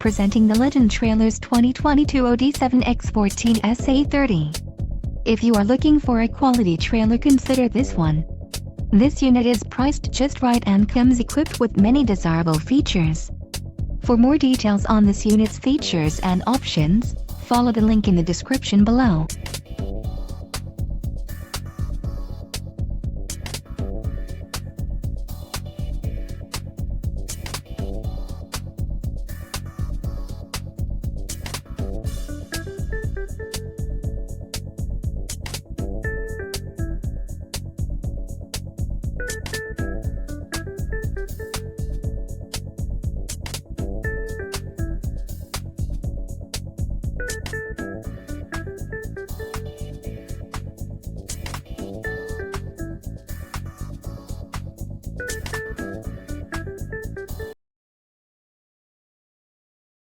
Presenting the Legend Trailers 2022 OD7X14SA30. If you are looking for a quality trailer, consider this one. This unit is priced just right and comes equipped with many desirable features. For more details on this unit's features and options, follow the link in the description below.